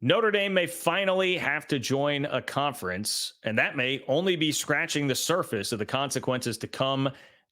Notre Dame may finally have to join a conference, and that may only be scratching the surface of the consequences to come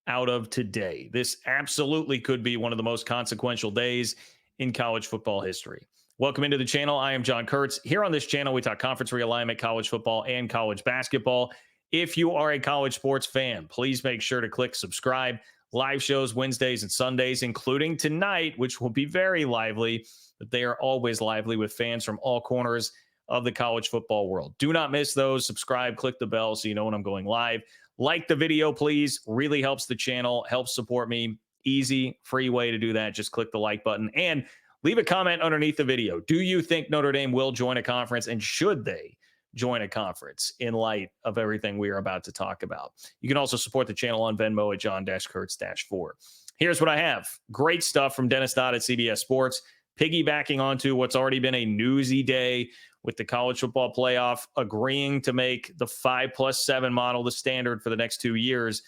out of today. This absolutely could be one of the most consequential days in college football history. Welcome into the channel. I am John Kurtz. Here on this channel, we talk conference realignment, college football, and college basketball. If you are a college sports fan, please make sure to click subscribe. Live shows Wednesdays and Sundays, including tonight, which will be very lively. But they are always lively with fans from all corners of the college football world. Do not miss those. Subscribe, click the bell so you know when I'm going live. Like the video, please. Really helps the channel, helps support me. Easy, free way to do that. Just click the like button and leave a comment underneath the video. Do you think Notre Dame will join a conference, and should they join a conference in light of everything we are about to talk about? You can also support the channel on Venmo at John-Kurtz-4. Here's what I have. Great stuff from Dennis Dodd at CBS Sports. Piggybacking onto what's already been a newsy day with the college football playoff agreeing to make the 5+7 model the standard for the next 2 years.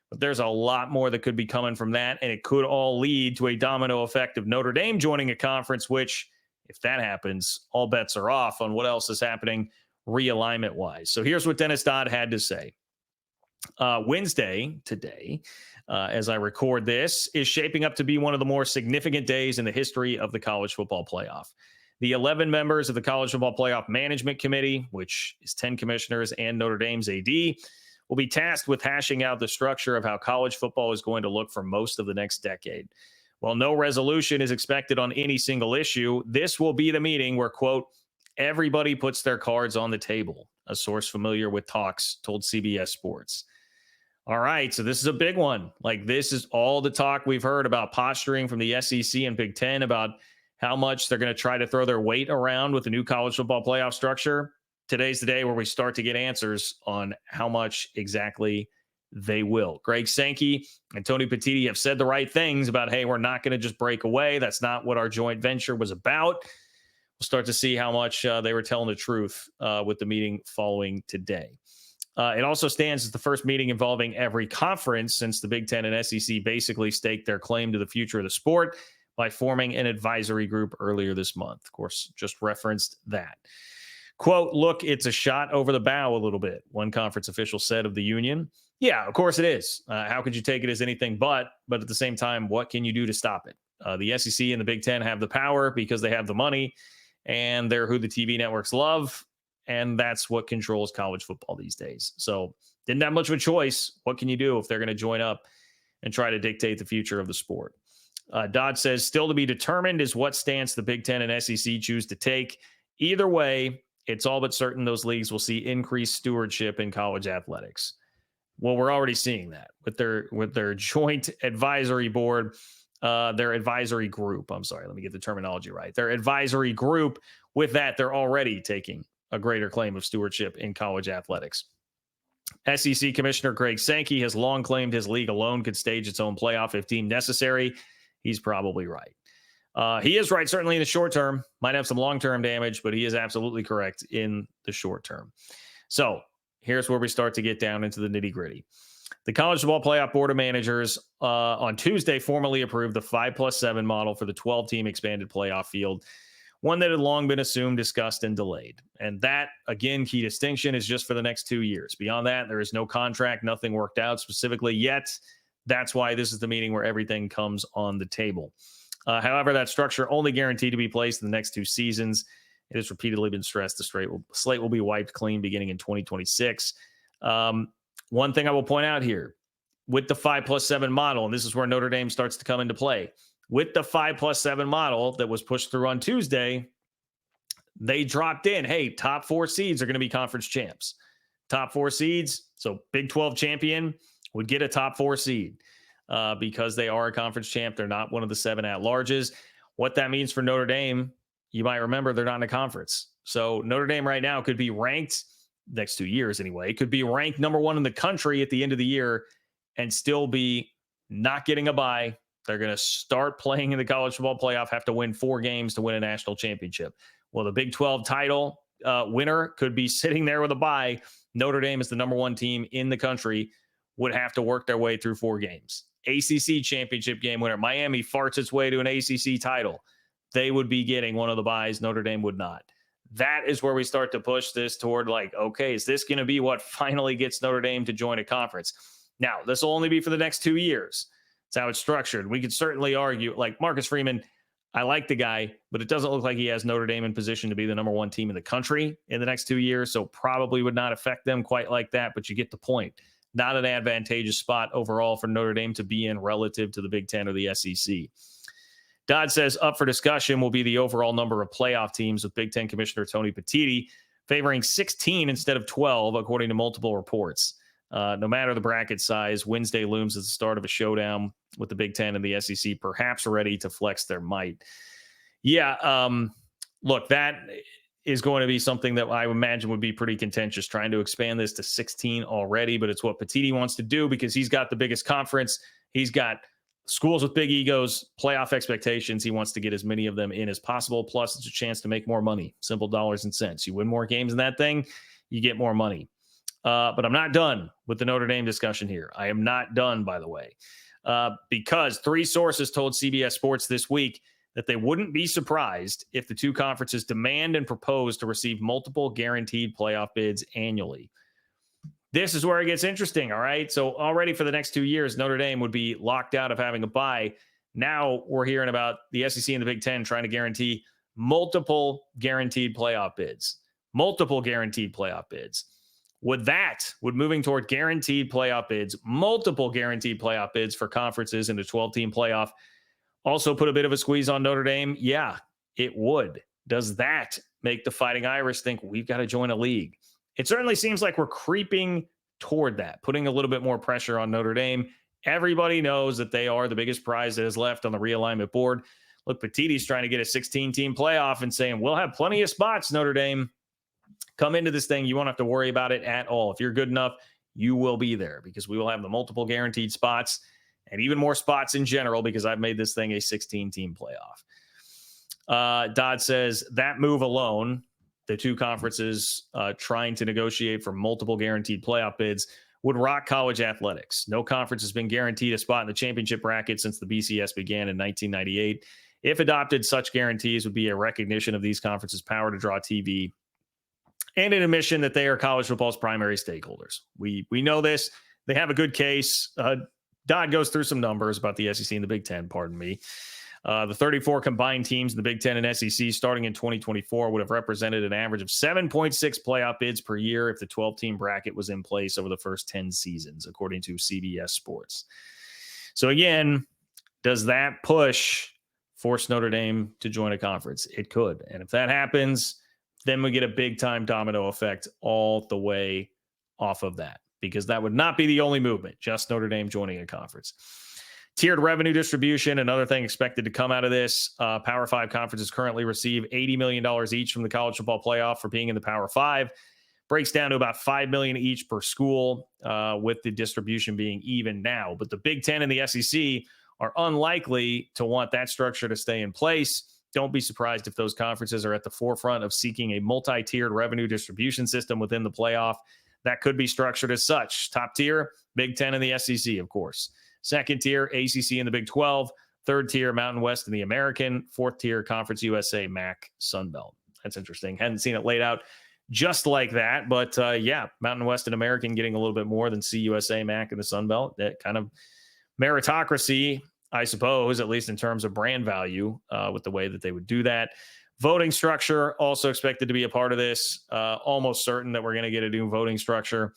But there's a lot more that could be coming from that, and it could all lead to a domino effect of Notre Dame joining a conference, which, if that happens, all bets are off on what else is happening realignment-wise. So here's what Dennis Dodd had to say. Wednesday, today, as I record this, is shaping up to be one of the more significant days in the history of the college football playoff. The 11 members of the College Football Playoff Management Committee, which is 10 commissioners and Notre Dame's AD, will be tasked with hashing out the structure of how college football is going to look for most of the next decade. While no resolution is expected on any single issue, this will be the meeting where, quote, everybody puts their cards on the table, a source familiar with talks told CBS Sports. All right, so this is a big one. Like, this is all the talk we've heard about posturing from the SEC and Big Ten about how much they're going to try to throw their weight around with the new college football playoff structure. Today's the day where we start to get answers on how much exactly they will. Greg Sankey and Tony Petitti have said the right things about, hey, we're not going to just break away. That's not what our joint venture was about. We'll start to see how much they were telling the truth with the meeting following today. It also stands as the first meeting involving every conference since the Big Ten and SEC basically staked their claim to the future of the sport by forming an advisory group earlier this month. Of course, just referenced that. Quote, look, it's a shot over the bow a little bit, one conference official said of the union. Yeah, of course it is. How could you take it as anything but at the same time, what can you do to stop it? The SEC and the Big Ten have the power because they have the money, and they're who the TV networks love. And that's what controls college football these days. So didn't have much of a choice. What can you do if they're going to join up and try to dictate the future of the sport? Dodd says still to be determined is what stance the Big Ten and SEC choose to take. Either way, it's all but certain those leagues will see increased stewardship in college athletics. Well, we're already seeing that with their joint advisory board, their advisory group. I'm sorry, let me get the terminology right. Their advisory group, with that, they're already taking a greater claim of stewardship in college athletics. SEC Commissioner Greg Sankey has long claimed his league alone could stage its own playoff if deemed necessary. He's probably right. He is right, certainly in the short term. Might have some long-term damage, but he is absolutely correct in the short term. So here's where we start to get down into the nitty-gritty. The College Football Playoff Board of Managers on Tuesday formally approved the 5+7 model for the 12-team expanded playoff field, one that had long been assumed, discussed, and delayed. And that, again, key distinction is just for the next 2 years. Beyond that, there is no contract, nothing worked out specifically yet. That's why this is the meeting where everything comes on the table. However, that structure only guaranteed to be placed in the next 2 seasons. It has repeatedly been stressed the slate will be wiped clean beginning in 2026. One thing I will point out here, with the 5+7 model, and this is where Notre Dame starts to come into play, with the 5+7 model that was pushed through on Tuesday, they dropped in, hey, top 4 seeds are going to be conference champs. Top 4 seeds, so Big 12 champion would get a top 4 seed because they are a conference champ. They're not one of the 7 at-larges. What that means for Notre Dame, you might remember they're not in a conference. So Notre Dame right now could be ranked, next 2 years anyway, could be ranked number 1 in the country at the end of the year and still be not getting a bye. They're going to start playing in the college football playoff, have to win 4 games to win a national championship. Well, the Big 12 title winner could be sitting there with a bye. Notre Dame is the number 1 team in the country, would have to work their way through 4 games. ACC championship game winner. Miami farts its way to an ACC title. They would be getting one of the byes. Notre Dame would not. that is where we start to push this toward like, okay, is this going to be what finally gets Notre Dame to join a conference? Now, this will only be for the next 2 years. That's how it's structured. We could certainly argue, like Marcus Freeman, I like the guy, but it doesn't look like he has Notre Dame in position to be the number one team in the country in the next 2 years, so probably would not affect them quite like that, but you get the point. Not an advantageous spot overall for Notre Dame to be in relative to the Big Ten or the SEC. Dodd says up for discussion will be the overall number of playoff teams, with Big Ten Commissioner Tony Petitti favoring 16 instead of 12, according to multiple reports. No matter the bracket size, Wednesday looms as the start of a showdown with the Big Ten and the SEC, perhaps ready to flex their might. Yeah, look, that is going to be something that I imagine would be pretty contentious, trying to expand this to 16 already, but it's what Petitti wants to do because he's got the biggest conference. He's got schools with big egos, playoff expectations. He wants to get as many of them in as possible. Plus, it's a chance to make more money. Simple dollars and cents. You win more games in that thing, you get more money. But I'm not done with the Notre Dame discussion here. I am not done, by the way, because 3 sources told CBS Sports this week that they wouldn't be surprised if the 2 conferences demand and propose to receive multiple guaranteed playoff bids annually. This is where it gets interesting, all right? So already for the next 2 years, Notre Dame would be locked out of having a bye. Now we're hearing about the SEC and the Big Ten trying to guarantee multiple guaranteed playoff bids. Multiple guaranteed playoff bids. Would moving toward guaranteed playoff bids, multiple guaranteed playoff bids for conferences in the 12-team playoff, also put a bit of a squeeze on Notre Dame? Yeah, it would. Does that make the Fighting Irish think we've got to join a league? It certainly seems like we're creeping toward that, putting a little bit more pressure on Notre Dame. Everybody knows that they are the biggest prize that is left on the realignment board. Look, Petitti's trying to get a 16-team playoff and saying, we'll have plenty of spots, Notre Dame. Come into this thing. You won't have to worry about it at all. If you're good enough, you will be there because we will have the multiple guaranteed spots and even more spots in general because I've made this thing a 16-team playoff. Dodd says that move alone, the 2 conferences trying to negotiate for multiple guaranteed playoff bids, would rock college athletics. No conference has been guaranteed a spot in the championship bracket since the BCS began in 1998. If adopted, such guarantees would be a recognition of these conferences' power to draw TV and an admission that they are college football's primary stakeholders. We know this. They have a good case. Dodd goes through some numbers about the SEC and the Big Ten, pardon me. The 34 combined teams in the Big Ten and SEC starting in 2024 would have represented an average of 7.6 playoff bids per year if the 12-team bracket was in place over the first 10 seasons, according to CBS Sports. So again, does that push force Notre Dame to join a conference? It could. And if that happens, then we get a big-time domino effect all the way off of that, because that would not be the only movement, just Notre Dame joining a conference. Tiered revenue distribution, another thing expected to come out of this. Power 5 conferences currently receive $80 million each from the college football playoff for being in the Power 5. Breaks down to about $5 million each per school, with the distribution being even now. But the Big Ten and the SEC are unlikely to want that structure to stay in place. Don't be surprised if those conferences are at the forefront of seeking a multi-tiered revenue distribution system within the playoff. That could be structured as such. Top tier, Big Ten and the SEC, of course. Second tier, ACC and the Big 12. Third tier, Mountain West and the American. Fourth tier, Conference USA, MAC, Sun Belt. That's interesting. Hadn't seen it laid out just like that. But yeah, Mountain West and American getting a little bit more than CUSA, MAC, and the Sun Belt. That kind of meritocracy, I suppose, at least in terms of brand value, with the way that they would do that. Voting structure also expected to be a part of this. Almost certain that we're going to get a new voting structure.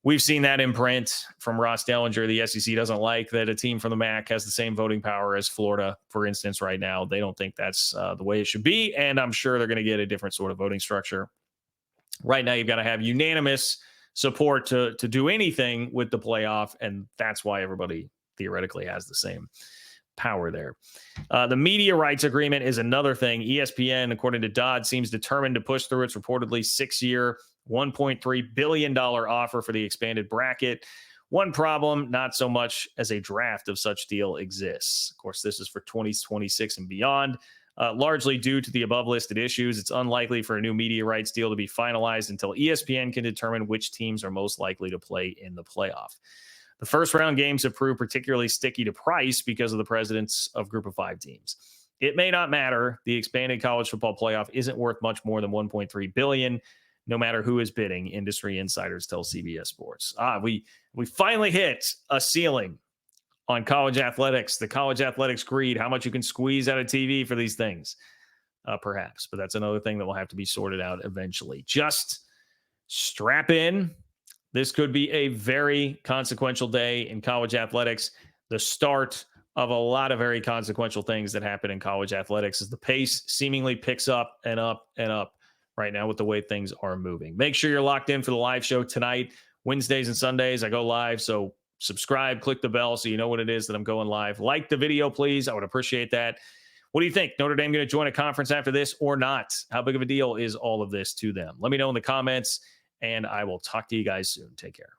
We've seen that in print from Ross Dellinger. The SEC doesn't like that a team from the MAC has the same voting power as Florida, for instance, right now. They don't think that's the way it should be, and I'm sure they're going to get a different sort of voting structure. Right now, you've got to have unanimous support to do anything with the playoff, and that's why everybody theoretically has the same power there. The media rights agreement is another thing. ESPN, according to Dodd, seems determined to push through its reportedly 6-year, $1.3 billion offer for the expanded bracket. One problem, not so much as a draft of such deal exists. Of course, this is for 2026 and beyond. Largely due to the above listed issues, it's unlikely for a new media rights deal to be finalized until ESPN can determine which teams are most likely to play in the playoff. The first round games have proved particularly sticky to price because of the precedence of group of 5 teams. It may not matter. The expanded college football playoff isn't worth much more than $1.3 billion, no matter who is bidding. Industry insiders tell CBS Sports. We finally hit a ceiling on college athletics, the college athletics greed, how much you can squeeze out of TV for these things, perhaps. But that's another thing that will have to be sorted out eventually. Just strap in. This could be a very consequential day in college athletics, the start of a lot of very consequential things that happen in college athletics as the pace seemingly picks up and up and up right now with the way things are moving. Make sure you're locked in for the live show tonight. Wednesdays and Sundays, I go live. So subscribe, click the bell so you know what it is that I'm going live. Like the video, please. I would appreciate that. What do you think? Notre Dame going to join a conference after this or not? How big of a deal is all of this to them? Let me know in the comments, and I will talk to you guys soon. Take care.